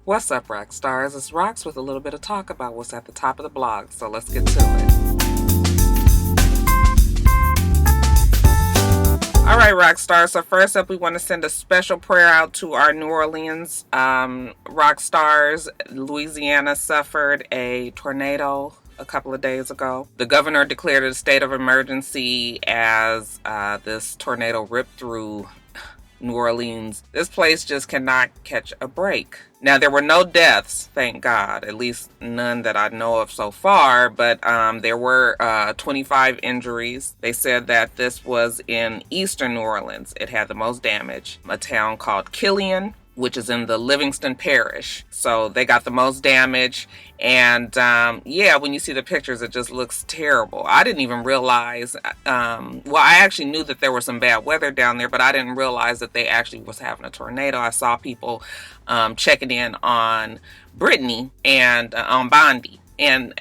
What's up, Roxstars? It's Rox with a little bit of talk about what's at the top of the blog, so let's get to it. All right, Roxstars, so first up, we want to send a special prayer out to our New Orleans Roxstars. Louisiana suffered a tornado a couple of days ago. The governor declared a state of emergency as this tornado ripped through New Orleans. This place just cannot catch a break. Now, there were no deaths, thank God, at least none that I know of so far, but there were 25 injuries. They said that this was in eastern New Orleans. It had the most damage. A town called Killian, which is in the Livingston Parish. So they got the most damage. And yeah, when you see the pictures, it just looks terrible. I didn't even realize, well, I actually knew that there was some bad weather down there, but I didn't realize that they actually was having a tornado. I saw people checking in on Brittany and on Bondi. And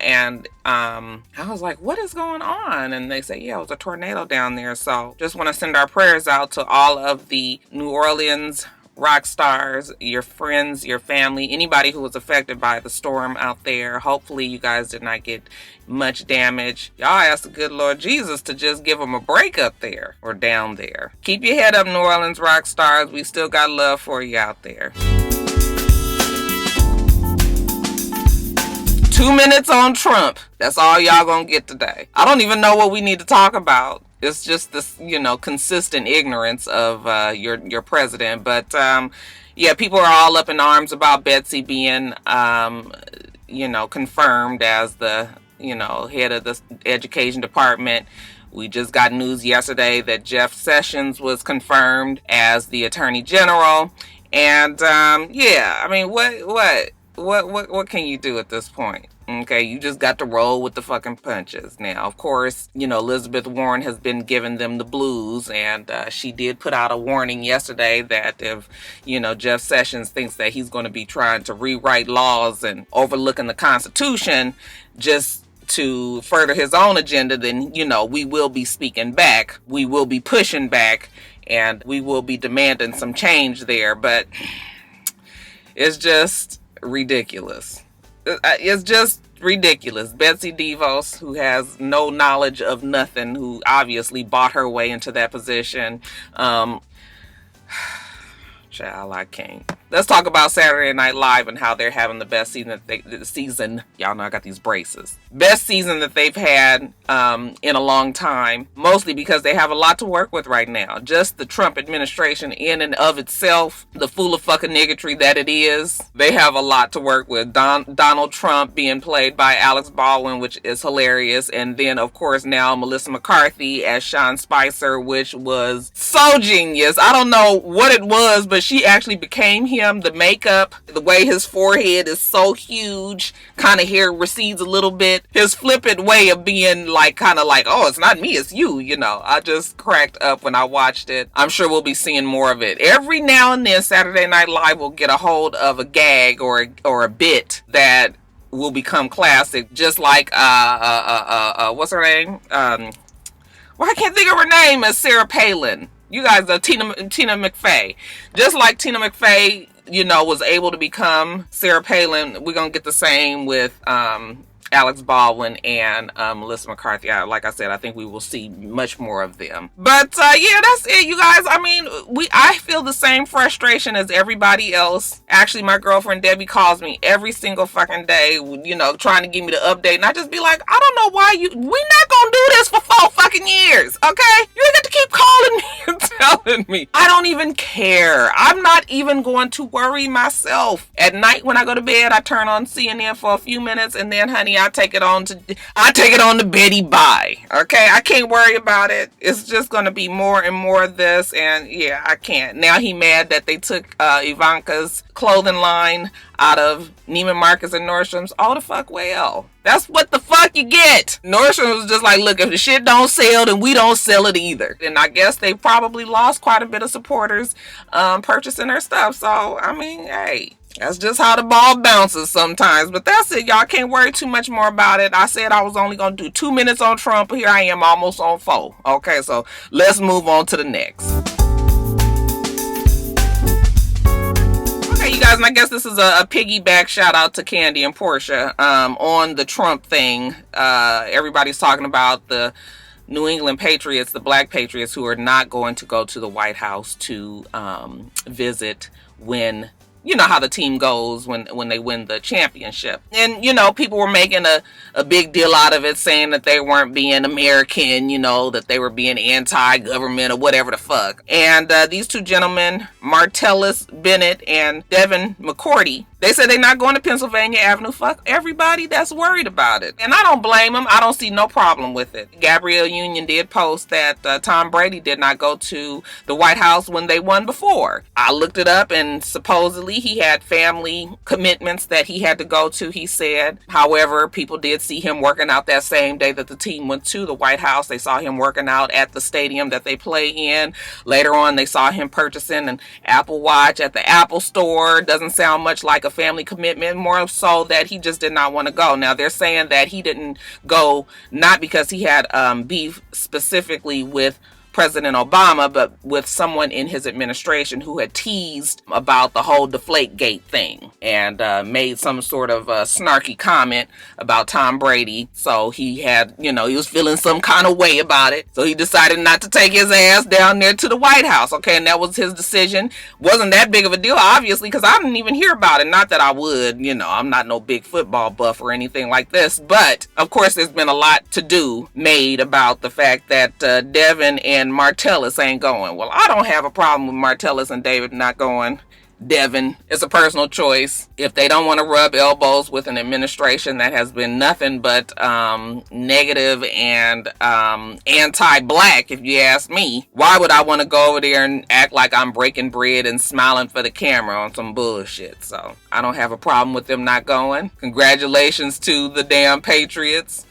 I was like, what is going on? And they say, yeah, it was a tornado down there. So just want to send our prayers out to all of the New Orleans rock stars, your friends, your family, anybody who was affected by the storm out there. Hopefully you guys did not get much damage. Y'all ask the good Lord Jesus to just give them a break up there or down there. Keep your head up, New Orleans rock stars. We still got love for you out there. 2 minutes on Trump. That's all y'all gonna get today. I don't even know what we need to talk about. It's just this, consistent ignorance of your president. But, yeah, people are all up in arms about Betsy being, confirmed as the, head of the education department. We just got news yesterday that Jeff Sessions was confirmed as the attorney general. And, yeah, I mean, what can you do at this point? Okay, you just got to roll with the fucking punches. Now, of course, Elizabeth Warren has been giving them the blues, and she did put out a warning yesterday that if, Jeff Sessions thinks that he's going to be trying to rewrite laws and overlooking the Constitution just to further his own agenda, then, we will be speaking back. We will be pushing back, and we will be demanding some change there. But it's just ridiculous. It's just ridiculous. Betsy DeVos, who has no knowledge of nothing, who obviously bought her way into that position. Child, I can't. Let's talk about Saturday Night Live and how they're having the best season. Y'all know I got these braces. Best season that they've had in a long time. Mostly because they have a lot to work with right now. Just the Trump administration in and of itself, the fool of fucking niggotry that it is. They have a lot to work with. Donald Trump being played by Alex Baldwin, which is hilarious. And then, of course, now Melissa McCarthy as Sean Spicer, which was so genius. I don't know what it was, but she actually became him. The makeup, the way his forehead is so huge, kind of hair recedes a little bit. His flippant way of being kind of like, oh, it's not me, it's you, I just cracked up when I watched it. I'm sure we'll be seeing more of it. Every now and then, Saturday Night Live will get a hold of a gag or a bit that will become classic, just like, what's her name? Well, I can't think of her name as Sarah Palin. You guys know Tina McFey. Just like Tina McFey, was able to become Sarah Palin, we're going to get the same with Alex Baldwin and Melissa McCarthy. Like I said, I think we will see much more of them. But yeah, that's it, you guys. I mean, I feel the same frustration as everybody else. Actually, my girlfriend Debbie calls me every single fucking day, trying to give me the update, and I just be like, I don't know why we're not gonna do this for 4 fucking years, okay? You don't get to keep calling me and telling me. I don't even care. I'm not even going to worry myself. At night when I go to bed, I turn on CNN for a few minutes, and then, honey, I take it on to Betty Bye. Okay, I can't worry about it. It's just gonna be more and more of this, and yeah, I can't. Now he mad that they took Ivanka's clothing line out of Neiman Marcus and Nordstrom's. Oh, the fuck well. That's what the fuck you get. Nordstrom was just like, look, if the shit don't sell, then we don't sell it either. And I guess they probably lost quite a bit of supporters purchasing their stuff. So, I mean, hey, that's just how the ball bounces sometimes. But that's it, y'all. Can't worry too much more about it. I said I was only going to do 2 minutes on Trump. Here I am almost on 4. Okay, so let's move on to the next. Okay, you guys. guys, and I guess this is a piggyback shout out to Candy and Portia on the Trump thing. Everybody's talking about the New England Patriots, the Black Patriots, who are not going to go to the White House to visit when, you know how the team goes when they win the championship. And, you know, people were making a big deal out of it, saying that they weren't being American, you know, that they were being anti-government or whatever the fuck. And these two gentlemen, Martellus Bennett and Devin McCourty, they said they're not going to Pennsylvania Avenue. Fuck everybody that's worried about it. And I don't blame them. I don't see no problem with it. Gabrielle Union did post that Tom Brady did not go to the White House when they won before. I looked it up, and supposedly he had family commitments that he had to go to, he said. However, people did see him working out that same day that the team went to the White House. They saw him working out at the stadium that they play in. Later on, they saw him purchasing an Apple Watch at the Apple Store. Doesn't sound much like a family commitment, more so that he just did not want to go. Now, they're saying that he didn't go not because he had beef specifically with President Obama, but with someone in his administration who had teased about the whole Deflategate thing and made some sort of snarky comment about Tom Brady. So he had, you know, he was feeling some kind of way about it. So he decided not to take his ass down there to the White House. Okay, and that was his decision. Wasn't that big of a deal, obviously, because I didn't even hear about it. Not that I would, you know, I'm not no big football buff or anything like this. But, of course, there's been a lot to do made about the fact that Devin and Martellus ain't going. Well, I don't have a problem with Martellus and David not going. Devin, it's a personal choice. If they don't want to rub elbows with an administration that has been nothing but negative and anti-black, if you ask me, why would I want to go over there and act like I'm breaking bread and smiling for the camera on some bullshit? So I don't have a problem with them not going. Congratulations to the damn Patriots.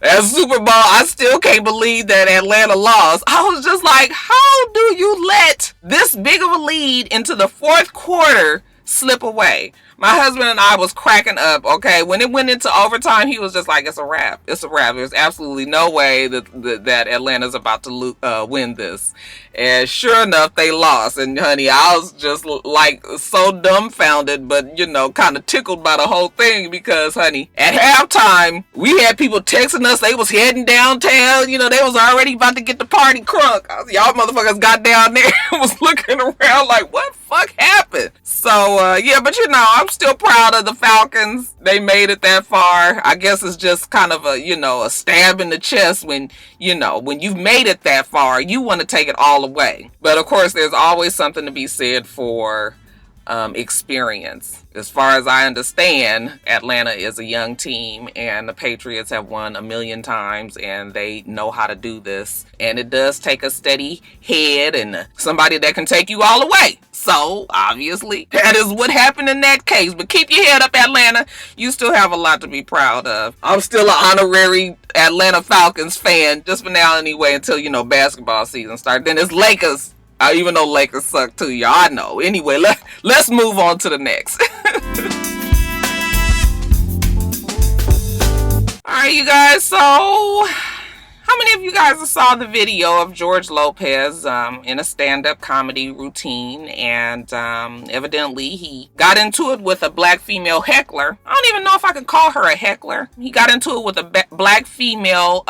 That Super Bowl, I still can't believe that Atlanta lost. I was just like, how do you let this big of a lead into the fourth quarter slip away? My husband and I was cracking up, okay? When it went into overtime, he was just like, it's a wrap. It's a wrap. There's absolutely no way that Atlanta's about to win this. And sure enough, they lost. And honey, I was just like so dumbfounded, but you know, kind of tickled by the whole thing because, honey, at halftime, we had people texting us. They was heading downtown. You know, they was already about to get the party crunk. Y'all motherfuckers got down there and was looking around like, what the fuck happened? So, yeah, but you know, I'm still proud of the Falcons. They made it that far. I guess it's just kind of a, you know, a stab in the chest when, you know, when you've made it that far, you want to take it all away. But of course, there's always something to be said for experience. As far as I understand, Atlanta is a young team and the Patriots have won a million times and they know how to do this. And it does take a steady head and somebody that can take you all the way. So, obviously, that is what happened in that case. But keep your head up, Atlanta. You still have a lot to be proud of. I'm still an honorary Atlanta Falcons fan, just for now anyway, until, you know, basketball season starts. Then it's Lakers. Even though Lakers suck too, y'all. I know. Anyway, let's move on to the next. Alright, you guys. So, how many of you guys saw the video of George Lopez in a stand-up comedy routine? And evidently he got into it with a black female heckler. I don't even know if I could call her a heckler. He got into it with a black female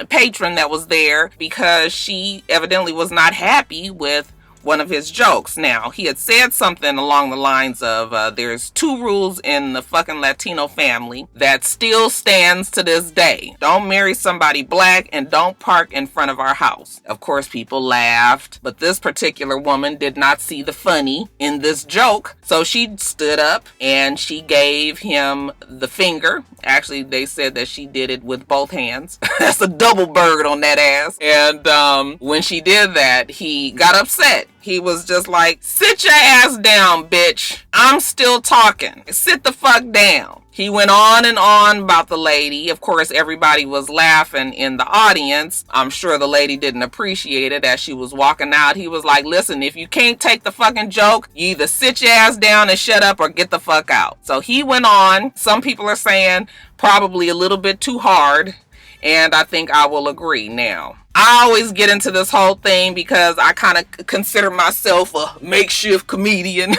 patron that was there because she evidently was not happy with one of his jokes. Now, he had said something along the lines of, there's two rules in the fucking Latino family that still stands to this day. Don't marry somebody black and don't park in front of our house. Of course, people laughed, but this particular woman did not see the funny in this joke. So she stood up and she gave him the finger. Actually, they said that she did it with both hands. That's a double bird on that ass. And when she did that, he got upset. He was just like, sit your ass down, bitch. I'm still talking. Sit the fuck down. He went on and on about the lady. Of course, everybody was laughing in the audience. I'm sure the lady didn't appreciate it as she was walking out. He was like, listen, if you can't take the fucking joke, you either sit your ass down and shut up or get the fuck out. So he went on. Some people are saying probably a little bit too hard. And I think I will agree. Now, I always get into this whole thing because I kind of consider myself a makeshift comedian.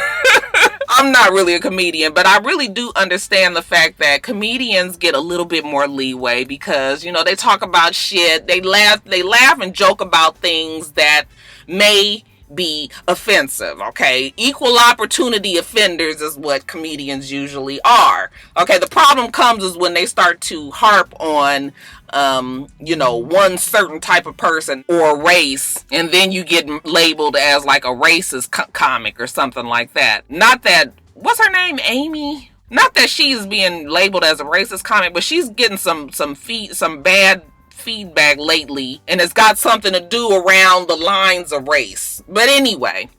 I'm not really a comedian, but I really do understand the fact that comedians get a little bit more leeway because, you know, they talk about shit, they laugh and joke about things that may be offensive, okay? Equal opportunity offenders is what comedians usually are. Okay, the problem comes is when they start to harp on you know, one certain type of person or race, and then you get labeled as like a racist comic or something like that. Not that, what's her name, Amy? Not that she's being labeled as a racist comic, but she's getting some bad feedback lately, and it's got something to do around the lines of race. But anyway,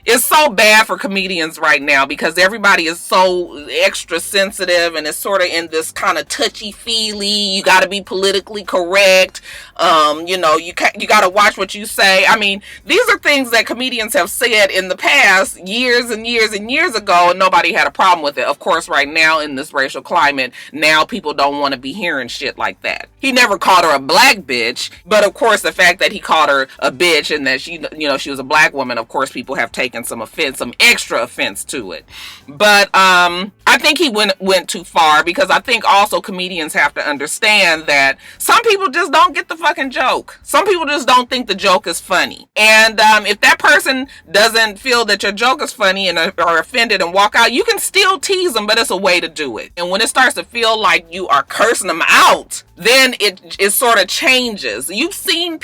it's so bad for comedians right now because everybody is so extra sensitive and it's sort of in this kind of touchy-feely, you got to be politically correct. You know, you got to watch what you say. I mean, these are things that comedians have said in the past years and years and years ago, and nobody had a problem with it. Of course, right now in this racial climate, now people don't want to be hearing shit like that. He never called her a black bitch, but of course the fact that he called her a bitch and that she, you know, she was a black woman, of course people have taken some extra offense to it. But I think he went too far because I think also comedians have to understand that some people just don't get the fucking joke. Some people just don't think the joke is funny. And if that person doesn't feel that your joke is funny and are offended and walk out, you can still tease them, but it's a way to do it. And when it starts to feel like you are cursing them out, then it sort of changes. You've seen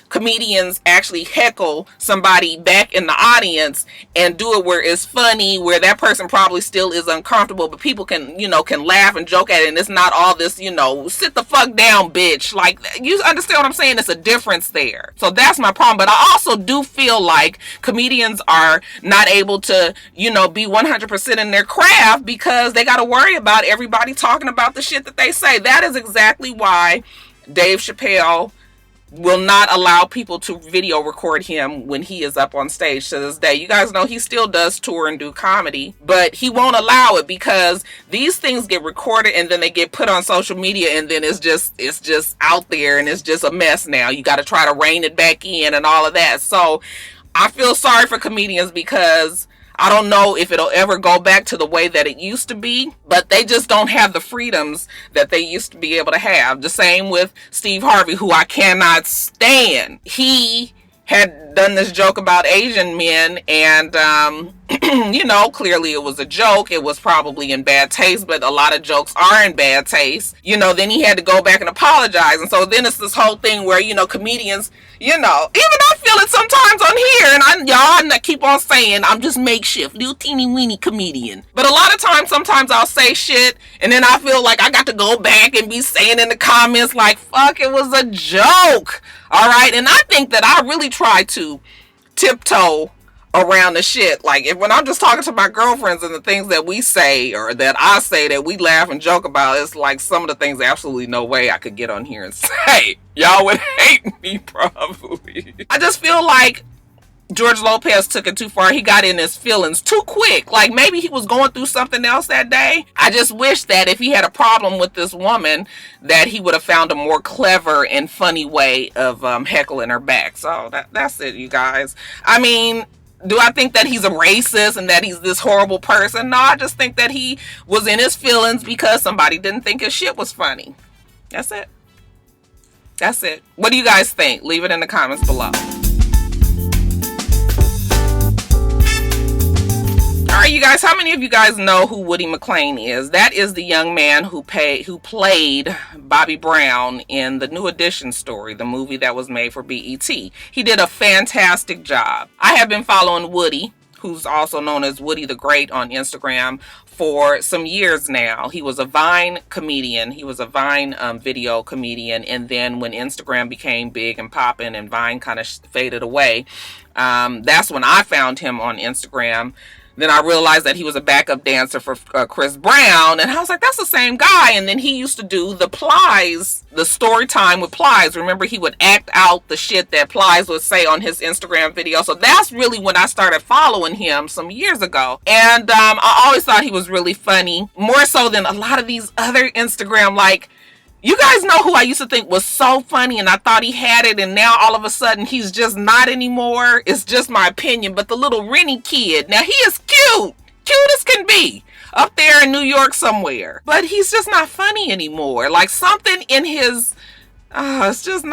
comedians actually heckle somebody back in the audience and do it where it's funny, where that person probably still is uncomfortable, but people can laugh and joke at it, and it's not all this, you know, sit the fuck down, bitch. Like, you understand what I'm saying? It's a difference there. So that's my problem. But I also do feel like comedians are not able to, you know, be 100% in their craft because they got to worry about everybody talking about the shit that they say. That is exactly why Dave Chappelle will not allow people to video record him when he is up on stage to this day. You guys know he still does tour and do comedy, but he won't allow it because these things get recorded and then they get put on social media, and then it's just out there and it's just a mess now. You got to try to rein it back in and all of that. So I feel sorry for comedians because I don't know if it'll ever go back to the way that it used to be, but they just don't have the freedoms that they used to be able to have. The same with Steve Harvey, who I cannot stand. He had done this joke about Asian men, and you know, clearly it was a joke. It was probably in bad taste, but a lot of jokes are in bad taste. You know, then he had to go back and apologize. And so then it's this whole thing where, you know, comedians, you know, even I feel it sometimes on here, and I keep on saying I'm just makeshift, little teeny weeny comedian. But a lot of times, sometimes I'll say shit, and then I feel like I got to go back and be saying in the comments like, fuck, it was a joke. All right. And I think that I really try to tiptoe around the shit. Like, when I'm just talking to my girlfriends and the things that we say or that I say that we laugh and joke about, it's like some of the things absolutely no way I could get on here and say. Y'all would hate me probably. I just feel like George Lopez took it too far. He got in his feelings too quick. Like, maybe he was going through something else that day. I just wish that if he had a problem with this woman, that he would have found a more clever and funny way of heckling her back. So that's it, you guys. I mean, do I think that he's a racist and that he's this horrible person? No, I just think that he was in his feelings because somebody didn't think his shit was funny. That's it. That's it. What do you guys think? Leave it in the comments below. Alright, you guys, how many of you guys know who Woody McClain is? That is the young man who played Bobby Brown in the New Edition story, the movie that was made for BET. He did a fantastic job. I have been following Woody, who's also known as Woody the Great on Instagram, for some years now. He was a Vine comedian. He was a Vine video comedian. And then when Instagram became big and popping and Vine kind of faded away, that's when I found him on Instagram. Then I realized that he was a backup dancer for Chris Brown. And I was like, that's the same guy. And then he used to do the Plies, the story time with Plies. Remember, he would act out the shit that Plies would say on his Instagram video. So that's really when I started following him some years ago. And I always thought he was really funny. More so than a lot of these other Instagram, like, You guys know who I used to think was so funny and I thought he had it, and now all of a sudden he's just not anymore? It's just my opinion, but the little Rennie kid, now he is cute as can be, up there in New York somewhere, but he's just not funny anymore. Like something in his it's just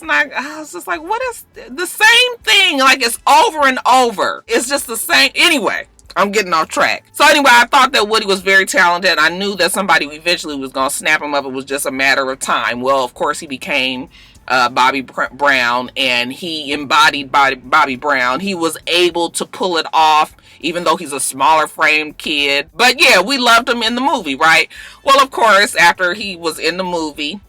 like, what is the same thing? Like it's over and over. It's just the same. Anyway, I'm getting off track. So anyway, I thought that Woody was very talented. I knew that somebody eventually was going to snap him up. It was just a matter of time. Well, of course, he became Bobby Brown, and he embodied Bobby Brown. He was able to pull it off, even though he's a smaller framed kid. But yeah, we loved him in the movie, right? Well, of course, after he was in the movie,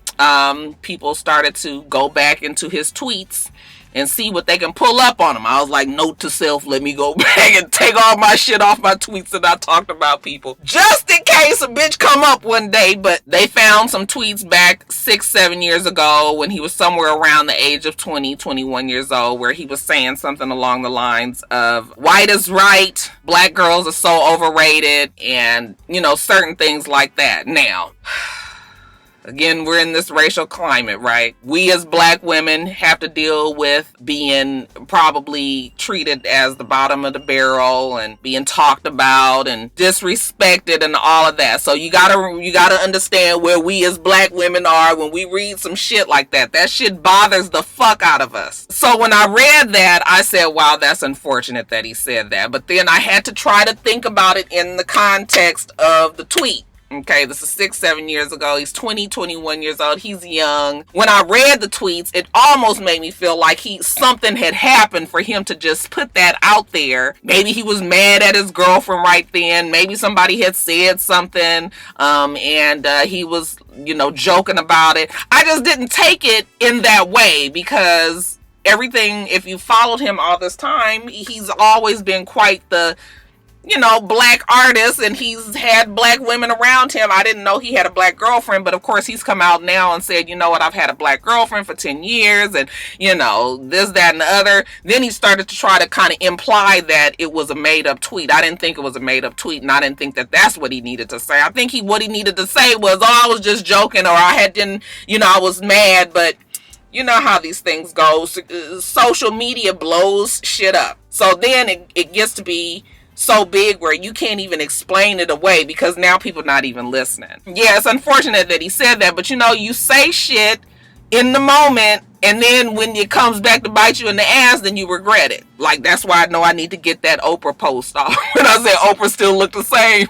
people started to go back into his tweets and see what they can pull up on him. I was like, note to self, let me go back and take all my shit off my tweets that I talked about people, just in case a bitch come up one day. But they found some tweets back 6-7 years ago when he was somewhere around the age of 21 years old, where he was saying something along the lines of white is right, black girls are so overrated, and certain things like that. Now, again, we're in this racial climate, right? We as black women have to deal with being probably treated as the bottom of the barrel and being talked about and disrespected and all of that. So you gotta understand where we as black women are when we read some shit like that. That shit bothers the fuck out of us. So when I read that, I said, wow, that's unfortunate that he said that. But then I had to try to think about it in the context of the tweet. Okay, this is 6-7 years ago. He's 21 years old. He's young. When I read the tweets, it almost made me feel like something had happened for him to just put that out there. Maybe he was mad at his girlfriend right then. Maybe somebody had said something, and he was, joking about it. I just didn't take it in that way, because everything, if you followed him all this time, he's always been quite the black artist, and he's had black women around him. I didn't know he had a black girlfriend, but of course he's come out now and said, you know what, I've had a black girlfriend for 10 years, and this, that, and the other. Then he started to try to kind of imply that it was a made-up tweet. I didn't think it was a made-up tweet, and I didn't think that that's what he needed to say. I think what he needed to say was, I was just joking, or I was mad, but you know how these things go. Social media blows shit up. So then it gets to be so big where you can't even explain it away, because now people not even listening. Yeah, it's unfortunate that he said that, but you say shit in the moment, and then when it comes back to bite you in the ass, then you regret it. Like, that's why I know I need to get that Oprah post off. When I said Oprah still looked the same.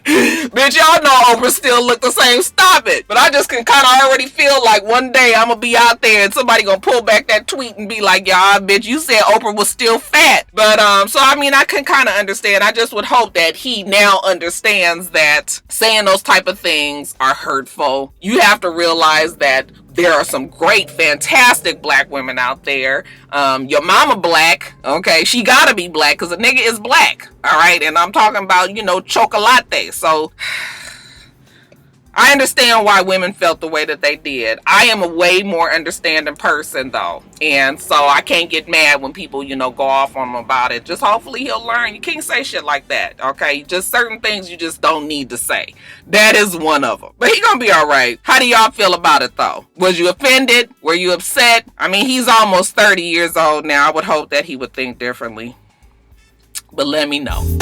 Bitch, y'all know Oprah still look the same. Stop it. But I just can kind of already feel like one day I'm gonna be out there and somebody gonna pull back that tweet and be like, y'all, bitch, you said Oprah was still fat. But so I can kind of understand. I just would hope that he now understands that saying those type of things are hurtful. You have to realize that there are some great, fantastic black women out there. Your mama black, okay? She gotta be black, because a nigga is black, all right? And I'm talking about, chocolate. So I understand why women felt the way that they did. I am a way more understanding person, though. And so I can't get mad when people, go off on him about it. Just hopefully he'll learn. You can't say shit like that, okay? Just certain things you just don't need to say. That is one of them. But he gonna be all right. How do y'all feel about it, though? Was you offended? Were you upset? I mean, he's almost 30 years old now. I would hope that he would think differently. But let me know.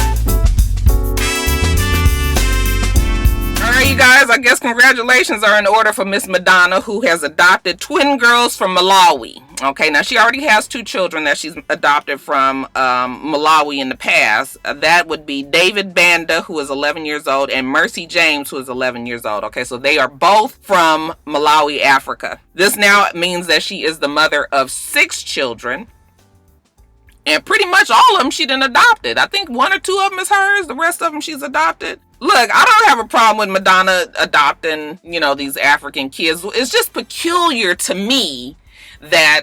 Alright, you guys, I guess congratulations are in order for Miss Madonna, who has adopted twin girls from Malawi. Okay, now she already has 2 children that she's adopted from Malawi in the past. That would be David Banda, who is 11 years old, and Mercy James, who is 11 years old. Okay, so they are both from Malawi, Africa. This now means that she is the mother of 6 children. And pretty much all of them she done adopted. I think 1 or 2 of them is hers. The rest of them she's adopted. Look, I don't have a problem with Madonna adopting, these African kids. It's just peculiar to me that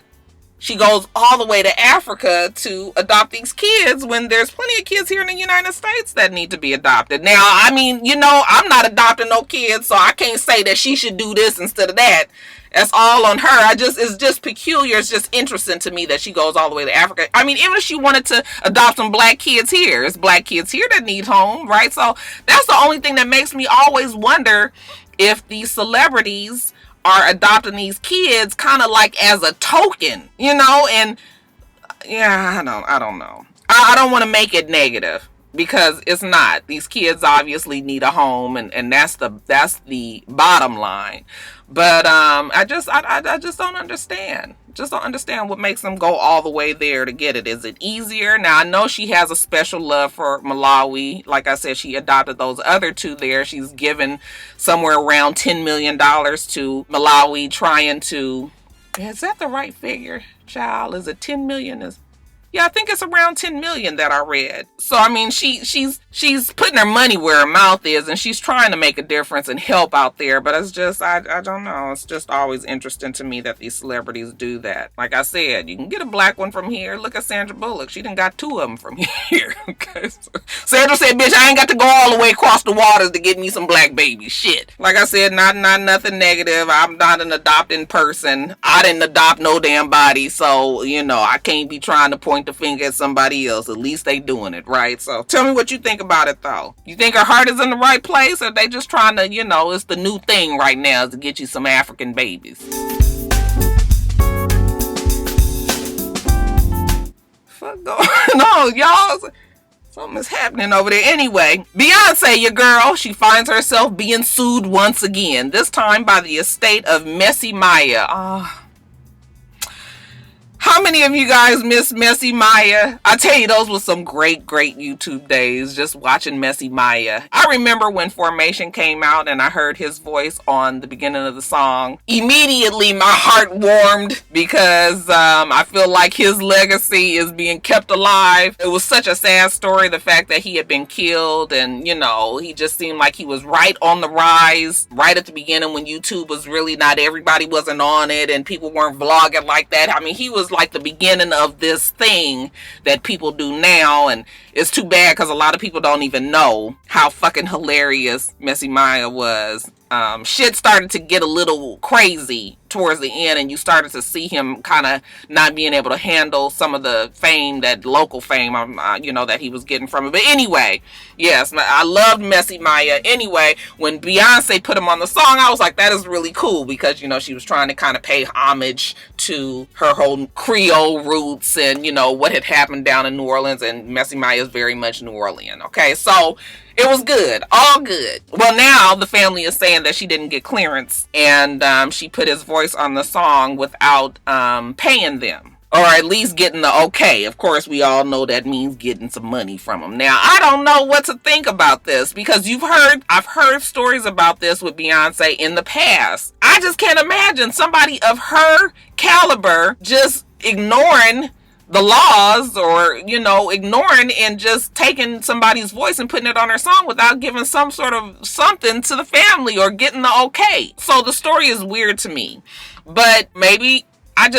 she goes all the way to Africa to adopt these kids when there's plenty of kids here in the United States that need to be adopted. Now, I'm not adopting no kids, so I can't say that she should do this instead of that. That's all on her. It's just peculiar. It's just interesting to me that she goes all the way to Africa. I mean, even if she wanted to adopt some black kids here, it's black kids here that need home, right? So that's the only thing that makes me always wonder if these celebrities are adopting these kids kind of like as a token, and yeah, I don't know. I don't want to make it negative because it's not. These kids obviously need a home, and that's the bottom line. But I just don't understand. Just don't understand what makes them go all the way there to get it. Is it easier? Now, I know she has a special love for Malawi. Like I said, she adopted those other two there. She's given somewhere around $10 million to Malawi, trying to... Is that the right figure, child? Is it 10 million? Yeah, I think it's around 10 million that I read. So, I mean, she's putting her money where her mouth is, and she's trying to make a difference and help out there. But it's just, I don't know. It's just always interesting to me that these celebrities do that. Like I said, you can get a black one from here. Look at Sandra Bullock. She done got 2 of them from here. Okay. So Sandra said, bitch, I ain't got to go all the way across the waters to get me some black babies. Shit. Like I said, not nothing negative. I'm not an adopting person. I didn't adopt no damn body. So, I can't be trying to point the finger at somebody else. At least they doing it, right? So tell me what you think about it, though. You think her heart is in the right place, or they just trying to, it's the new thing right now to get you some African babies? Fuck going on, y'all? Something is happening over there. Anyway, Beyonce, your girl, she finds herself being sued once again, this time by the estate of Messy Maya. How many of you guys miss Messy Maya? I tell you, those were some great YouTube days, just watching Messy Maya. I remember when Formation came out and I heard his voice on the beginning of the song. Immediately, my heart warmed because I feel like his legacy is being kept alive. It was such a sad story, the fact that he had been killed, and, he just seemed like he was right on the rise, right at the beginning when YouTube was really not, everybody wasn't on it and people weren't vlogging like that. I mean, he was like the beginning of this thing that people do now, and it's too bad because a lot of people don't even know how fucking hilarious Messy Maya was. Shit started to get a little crazy towards the end, and you started to see him kind of not being able to handle some of the fame, that local fame, that he was getting from it. But anyway, yes, I loved Messy Maya. Anyway, when Beyonce put him on the song, I was like, that is really cool because, she was trying to kind of pay homage to her whole Creole roots and, what had happened down in New Orleans, and Messy Maya is very much New Orleans. Okay, so it was good. All good. Well, now the family is saying that she didn't get clearance, and she put his voice on the song without paying them, or at least getting the okay. Of course, we all know that means getting some money from them. Now, I don't know what to think about this because I've heard stories about this with Beyonce in the past. I just can't imagine somebody of her caliber just ignoring the laws, or ignoring and just taking somebody's voice and putting it on her song without giving some sort of something to the family or getting the okay. So the story is weird to me, but maybe I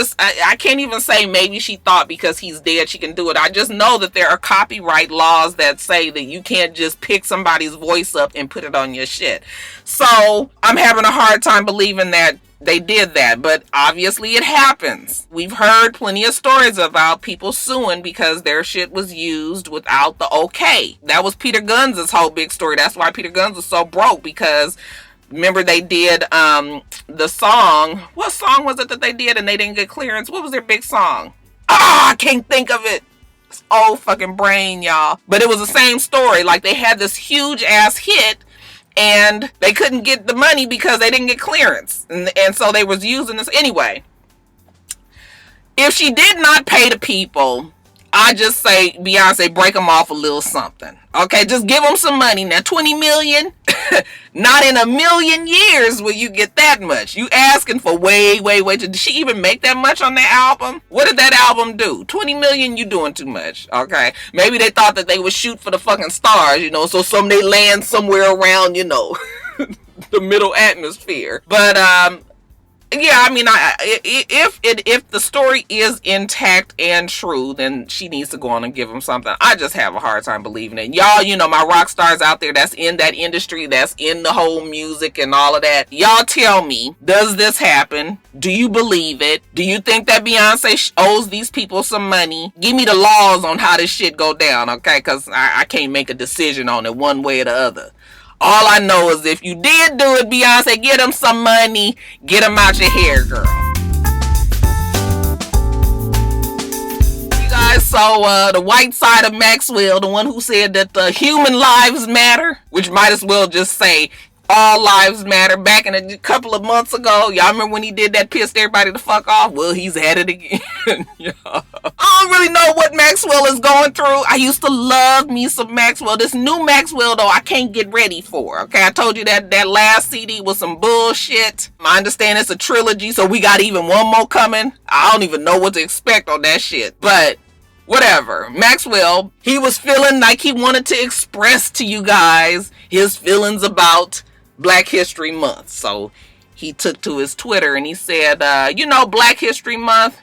can't even say maybe she thought because he's dead she can do it. I just know that there are copyright laws that say that you can't just pick somebody's voice up and put it on your shit. So I'm having a hard time believing that they did that, but obviously it happens. We've heard plenty of stories about people suing because their shit was used without the okay. That was Peter Guns' whole big story. That's why Peter Guns was so broke, because remember they did the song. What song was it that they did and they didn't get clearance? What was their big song? I can't think of it. It's old fucking brain, y'all. But it was the same story. Like, they had this huge ass hit and they couldn't get the money because they didn't get clearance. And so they was using this. Anyway, if she did not pay the people, I just say, Beyonce, break them off a little something. Okay, just give them some money. Now, 20 million, not in a million years will you get that much. You asking for way. Did she even make that much on that album? What did that album do? 20 million, you doing too much. Okay, maybe they thought that they would shoot for the fucking stars, so some they land somewhere around, the middle atmosphere. But, yeah, I mean, if the story is intact and true, then she needs to go on and give him something. I just have a hard time believing it. Y'all, my rock stars out there that's in that industry, that's in the whole music and all of that. Y'all tell me, does this happen? Do you believe it? Do you think that Beyonce owes these people some money? Give me the laws on how this shit go down, okay? Because I can't make a decision on it one way or the other. All I know is if you did do it, Beyonce, get him some money. Get him out your hair, girl. You guys saw the white side of Maxwell, the one who said that human lives matter, which might as well just say all lives matter. Back in a couple of months ago, y'all remember when he did that, pissed everybody the fuck off? Well, he's at it again. Yeah. I don't really know what Maxwell is going through. I used to love me some Maxwell. This new Maxwell, though, I can't get ready for. Okay, I told you that last CD was some bullshit. I understand it's a trilogy, so we got even one more coming. I don't even know what to expect on that shit. But whatever. Maxwell, he was feeling like he wanted to express to you guys his feelings about Black History Month. So he took to his Twitter and he said, Black History Month,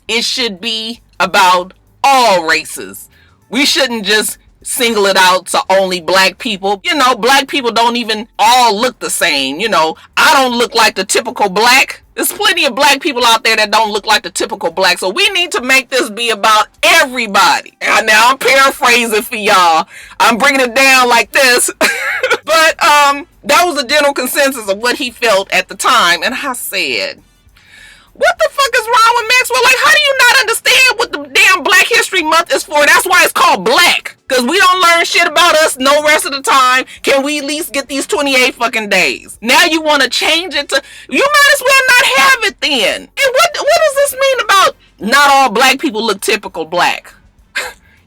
it should be about all races. We shouldn't just single it out to only black people. Black people don't even all look the same. I don't look like the typical black. There's plenty of black people out there that don't look like the typical black. So we need to make this be about everybody. And now I'm paraphrasing for y'all. I'm bringing it down like this. But that was the general consensus of what he felt at the time. And I said, what the fuck is wrong with Maxwell? Like, how do you not understand what the damn Black History Month is for? That's why it's called Black. Because we don't learn shit about us no rest of the time. Can we at least get these 28 fucking days? Now you want to change it to... You might as well not have it then. And what does this mean about not all black people look typical black?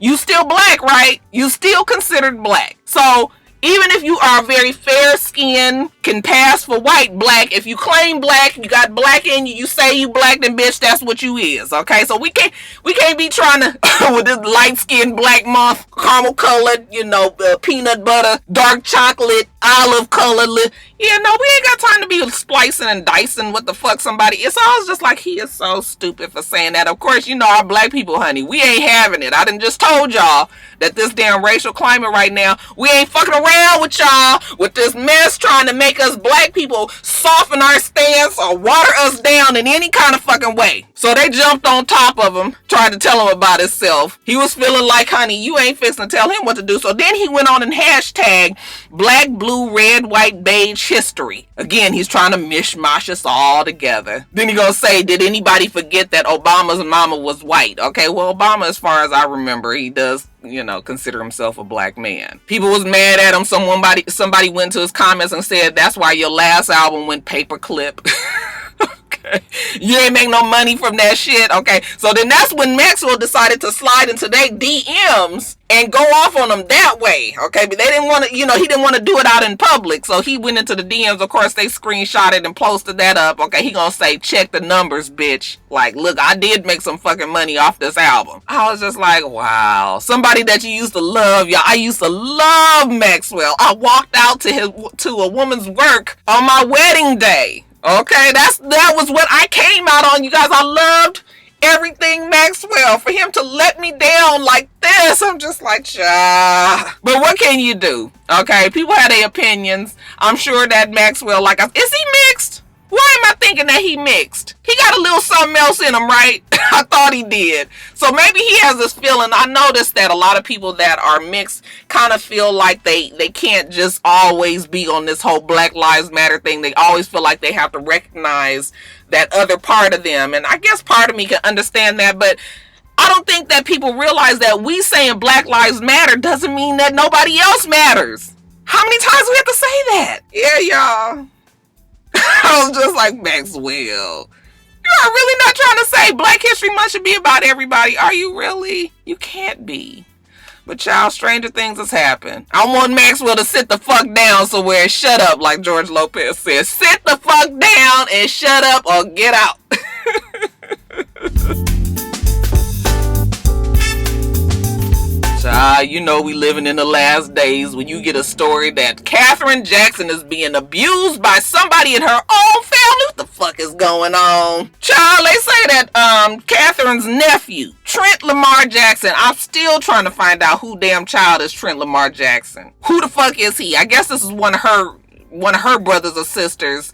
You still black, right? You still considered black. So... even if you are very fair skinned, can pass for white black, if you claim black, you got black in you, you say you black, then bitch, that's what you is, okay? So we can't be trying to, with this light skinned black month, caramel colored, peanut butter, dark chocolate, olive colored, we ain't got time to be splicing and dicing what the fuck somebody is. So I was just like, he is so stupid for saying that. Of course, our black people, honey, we ain't having it. I done just told y'all that this damn racial climate right now, we ain't fucking around with y'all with this mess trying to make us black people soften our stance or water us down in any kind of fucking way. So they jumped on top of him, tried to tell him about himself. He was feeling like, honey, you ain't fixing to tell him what to do. So then he went on and hashtag black, blue, red, white, beige history. Again, he's trying to mishmash us all together. Then he gonna say, did anybody forget that Obama's mama was white? Okay, well, Obama, as far as I remember, he does consider himself a black man. People was mad at him. Somebody went to his comments and said, that's why your last album went paperclip. Okay. You ain't make no money from that shit. Okay. So then that's when Maxwell decided to slide into their DMs and go off on them that way. Okay. But they didn't want to, he didn't want to do it out in public. So he went into the DMs. Of course, they screenshotted and posted that up. Okay. He gonna say, check the numbers, bitch. Like, look, I did make some fucking money off this album. I was just like, wow. Somebody that you used to love, y'all. I used to love Maxwell. I walked out to a woman's work on my wedding day. Okay, that was what I came out on, you guys. I loved everything Maxwell. For him to let me down like this, I'm just like, But what can you do? Okay, people have their opinions. I'm sure that Maxwell, is he mixed? Why am I thinking that he mixed? He got a little something else in him, right? I thought he did. So maybe he has this feeling. I noticed that a lot of people that are mixed kind of feel like they can't just always be on this whole Black Lives Matter thing. They always feel like they have to recognize that other part of them. And I guess part of me can understand that, but I don't think that people realize that we saying Black Lives Matter doesn't mean that nobody else matters. How many times do we have to say that? Yeah, y'all. I was just like, Maxwell, you are really not trying to say Black History Month should be about everybody. Are you really? You can't be. But y'all, stranger things has happened. I want Maxwell to sit the fuck down somewhere and shut up, like GeorgeLopez says. Sit the fuck down and shut up or get out. We living in the last days when you get a story that Katherine Jackson is being abused by somebody in her own family. What the fuck is going on? Child, they say that Katherine's nephew, Trent Lamar Jackson, I'm still trying to find out who damn child is Trent Lamar Jackson. Who the fuck is he? I guess this is one of her brothers or sisters'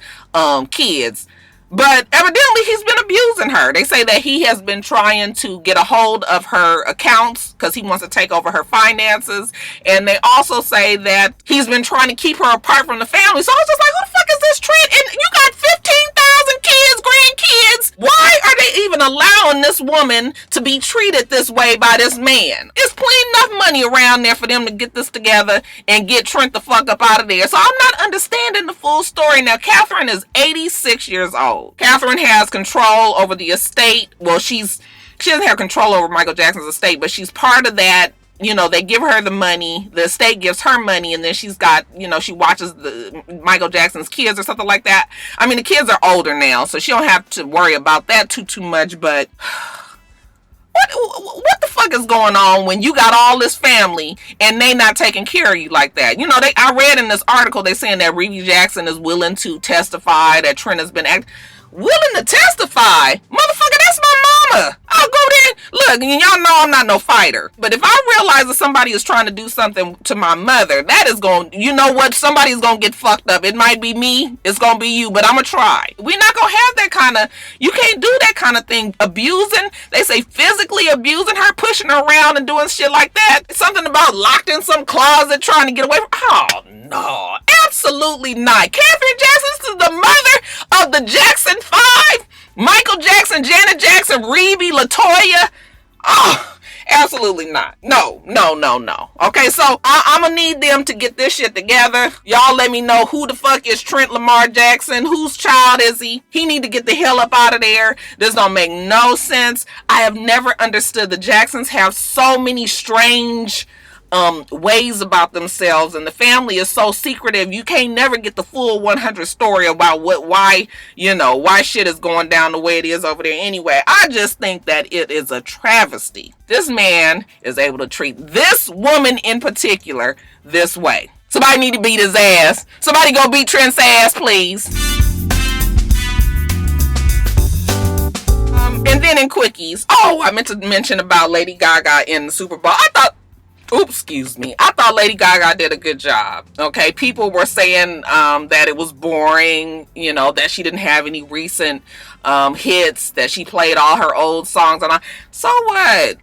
kids. But evidently he's been abusing her. They say that he has been trying to get a hold of her accounts because he wants to take over her finances. And they also say that he's been trying to keep her apart from the family. So I was just like, who the fuck is this Trent? And you got 15,000 kids, grandkids. Why are they even allowing this woman to be treated this way by this man? It's plenty enough money around there for them to get this together and get Trent the fuck up out of there. So I'm not understanding the full story. Now, Katherine is 86 years old. Katherine has control over the estate. Well, she doesn't have control over Michael Jackson's estate, but she's part of that. You know, they give her the money, the estate gives her money, and then she's got, you know, she watches the Michael Jackson's kids or something like that. I mean, the kids are older now, so she don't have to worry about that too much, but what the fuck is going on when you got all this family and they not taking care of you like that? You know, I read in this article, they saying that Rebbie Jackson is willing to testify that Trent has been willing to testify? Motherfucker, that's my mama. I'll go there. Look, y'all know I'm not no fighter. But if I realize that somebody is trying to do something to my mother, that is going, you know what? Somebody's going to get fucked up. It might be me. It's going to be you. But I'm going to try. We're not going to have that kind of, you can't do that kind of thing. Abusing, they say physically abusing her, pushing her around and doing shit like that. It's something about locked in some closet trying to get away from, oh no, absolutely not. Katherine Jackson is the mother of the Jackson 5. Michael Jackson, Janet Jackson, Rebbie, LaToya. Oh, absolutely not. No. Okay, so I'm gonna need them to get this shit together. Y'all let me know who the fuck is Trent Lamar Jackson. Whose child is he? He need to get the hell up out of there. This don't make no sense. I have never understood the Jacksons have so many strange ways about themselves, and the family is so secretive. You can't never get the full 100 story about why shit is going down the way it is over there anyway. I just think that it is a travesty. This man is able to treat this woman in particular this way. Somebody need to beat his ass. Somebody go beat Trent's ass, please. And then in quickies, I meant to mention about Lady Gaga in the Super Bowl. I thought Lady Gaga did a good job. Okay, people were saying that it was boring, you know, that she didn't have any recent hits, that she played all her old songs. And so what?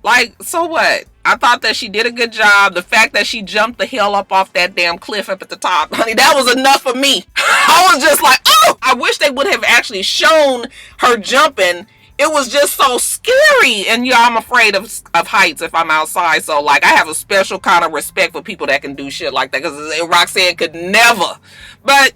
I thought that she did a good job. The fact that she jumped the hill up off that damn cliff up at the top, honey, that was enough for me. I was just like, oh, I wish they would have actually shown her jumping. It was just so scary. And yeah, I'm afraid of heights if I'm outside. So like, I have a special kind of respect for people that can do shit like that, because Roxanne could never. But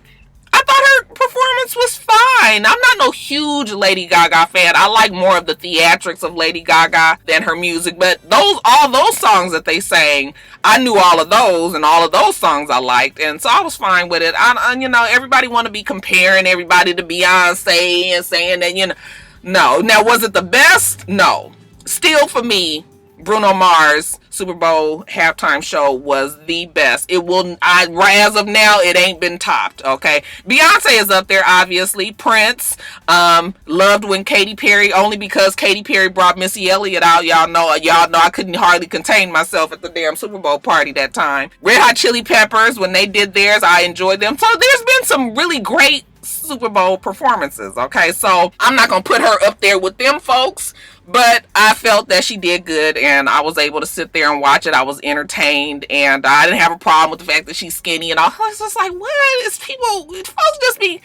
I thought her performance was fine. I'm not no huge Lady Gaga fan. I like more of the theatrics of Lady Gaga than her music. But all those songs that they sang, I knew all of those, and all of those songs I liked, and so I was fine with it. You know, everybody want to be comparing everybody to Beyonce and saying that, you know. No. Now, was it the best? No. Still, for me, Bruno Mars' Super Bowl halftime show was the best. As of now, it ain't been topped, okay? Beyonce is up there, obviously. Prince, loved when Katy Perry, only because Katy Perry brought Missy Elliott out. Y'all know I couldn't hardly contain myself at the damn Super Bowl party that time. Red Hot Chili Peppers, when they did theirs, I enjoyed them. So there's been some really great Super Bowl performances, okay? So I'm not gonna put her up there with them folks, but I felt that she did good, and I was able to sit there and watch it. I was entertained, and I didn't have a problem with the fact that she's skinny and all. I was just like, what is folks just be...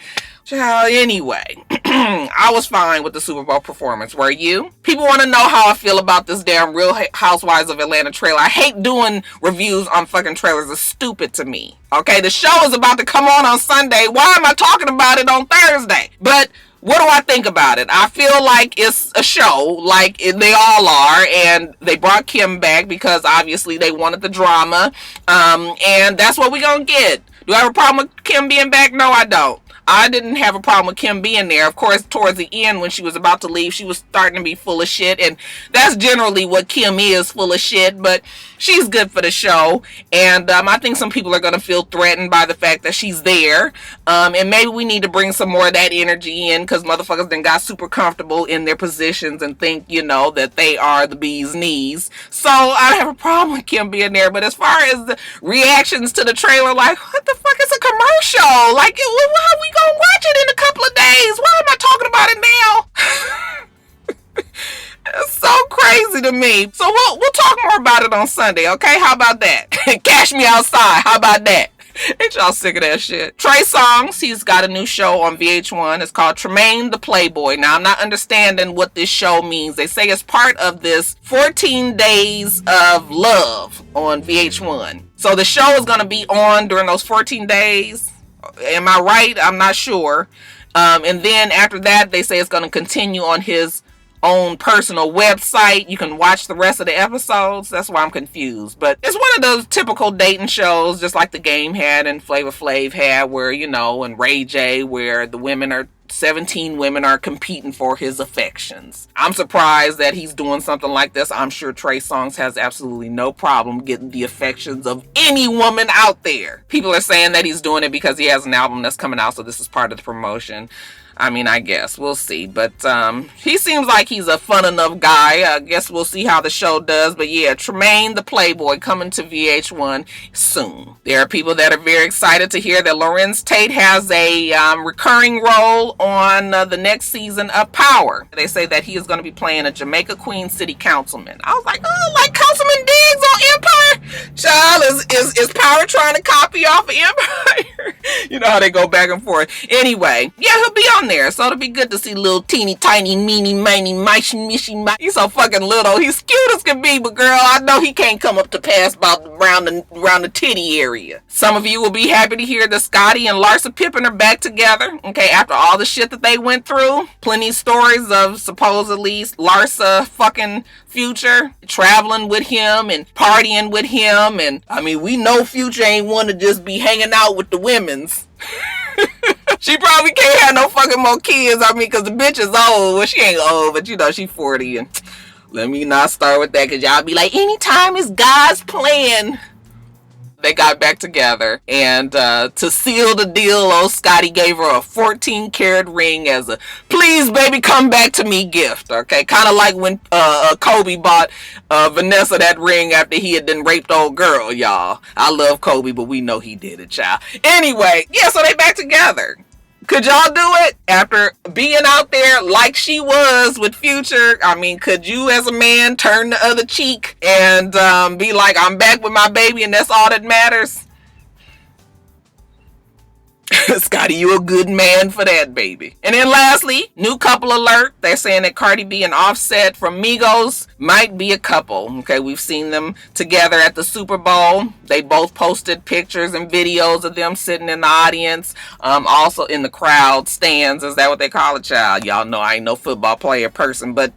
Anyway, I was fine with the Super Bowl performance. Were you? People want to know how I feel about this damn Real Housewives of Atlanta trailer. I hate doing reviews on fucking trailers. It's stupid to me. Okay, the show is about to come on Sunday. Why am I talking about it on Thursday? But what do I think about it? I feel like it's a show, like they all are, and they brought Kim back because obviously they wanted the drama, and that's what we're gonna get. Do I have a problem with Kim being back? No, I don't. I didn't have a problem with Kim being there. Of course, towards the end, when she was about to leave, she was starting to be full of shit. And that's generally what Kim is, full of shit. But she's good for the show. And I think some people are going to feel threatened by the fact that she's there. And maybe we need to bring some more of that energy in, because motherfuckers then got super comfortable in their positions and think, you know, that they are the bee's knees. So I don't have a problem with Kim being there. But as far as the reactions to the trailer, like, what the fuck is a commercial? Like, how we gonna watch it in a couple of days. Why am I talking about it now? It's so crazy to me. So we'll talk more about it on Sunday, okay? How about that? Cash me outside. How about that? Ain't y'all sick of that shit? Trey Songz, he's got a new show on VH1. It's called Tremaine the Playboy. Now, I'm not understanding what this show means. They say it's part of this 14 Days of Love on VH1. So the show is going to be on during those 14 days. Am I right? I'm not sure. And then after that, they say it's going to continue on his own personal website. You can watch the rest of the episodes. That's why I'm confused. But it's one of those typical dating shows, just like The Game had and Flavor Flav had, where, you know, and Ray J, where the 17 women are competing for his affections. I'm surprised that he's doing something like this. I'm sure Trey Songz has absolutely no problem getting the affections of any woman out there. People are saying that he's doing it because he has an album that's coming out, so this is part of the promotion. I mean, I guess we'll see, but he seems like he's a fun enough guy. I guess we'll see how the show does. But yeah, Tremaine the Playboy coming to VH1 soon. There are people that are very excited to hear that Lorenz Tate has a recurring role on the next season of Power. They say that he is going to be playing a Jamaica Queen city councilman. I was like, oh, like Councilman Diggs on Empire? Child, is Power trying to copy off of Empire? You know how they go back and forth. Anyway, yeah, he'll be on there, so it'll be good to see little teeny tiny meeny miny mishy. He's so fucking little. He's cute as can be, but girl, I know he can't come up to pass about around the titty area. Some of you will be happy to hear that Scotty and Larsa Pippen are back together. Okay, after all the shit that they went through, plenty of stories of supposedly Larsa fucking Future traveling with him and partying with him, and I mean, we know Future ain't want to just be hanging out with the women's. She probably can't have no fucking more kids. I mean, because the bitch is old. Well, she ain't old, but you know, she 40. And let me not start with that, because y'all be like, anytime it's God's plan. They got back together, and to seal the deal, old Scotty gave her a 14-karat ring as a please baby come back to me gift. Okay, kind of like when Kobe bought Vanessa that ring after he had been raped old girl. Y'all, I love Kobe, but we know he did it, child. Anyway, yeah, so they back together. Could y'all do it after being out there like she was with Future? I mean, could you as a man turn the other cheek and be like, I'm back with my baby and that's all that matters? Scotty, you a good man for that, baby. And then lastly, new couple alert. They're saying that Cardi B and Offset from Migos might be a couple. Okay, we've seen them together at the Super Bowl. They both posted pictures and videos of them sitting in the audience, also in the crowd stands. Is that what they call it, child? Y'all know I ain't no football player person, but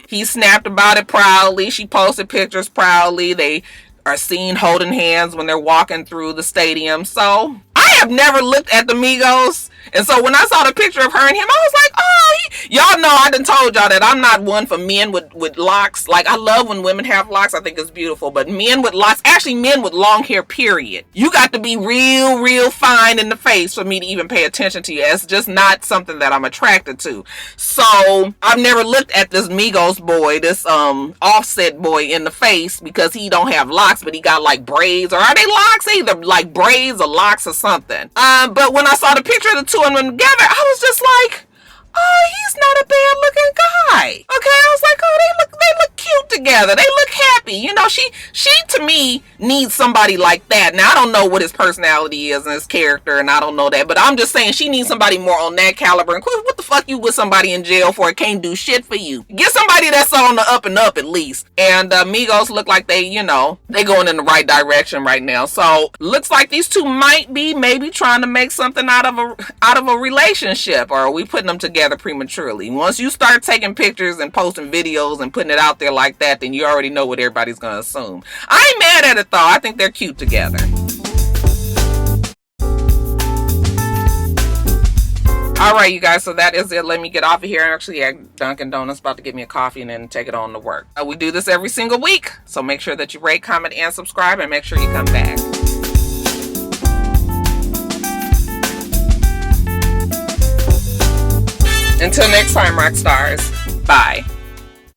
he snapped about it proudly. She posted pictures proudly. They are seen holding hands when they're walking through the stadium. So I have never looked at the Migos, and so when I saw the picture of her and him, I was like, oh, y'all know I done told y'all that I'm not one for men with locks. Like, I love when women have locks. I think it's beautiful, but men with locks, actually men with long hair, period, you got to be real fine in the face for me to even pay attention to you. It's just not something that I'm attracted to. So I've never looked at this Migos boy, this Offset boy, in the face, because he don't have locks, but he got like braids, or are they locks? Either like braids or locks or something. But when I saw the picture of the two of them together, I was just like, oh, he's not a bad looking guy. Okay, I was like, oh, they look cute together. They look happy. You know, she to me needs somebody like that. Now, I don't know what his personality is and his character, and I don't know that, but I'm just saying she needs somebody more on that caliber. And what the fuck you with somebody in jail for? It can't do shit for you. Get somebody that's on the up and up at least. And Migos look like they, you know, they going in the right direction right now. So looks like these two might be maybe trying to make something out of a relationship, or are we putting them together prematurely? Once you start taking pictures and posting videos and putting it out there like that, then you already know what everybody's gonna assume. I ain't mad at it though. I think they're cute together. All right, you guys, so that is it. Let me get off of here. Actually, Dunkin' Donuts about to get me a coffee and then take it on to work. We do this every single week, so make sure that you rate, comment, and subscribe, and make sure you come back. Until next time, Roxstars. Bye.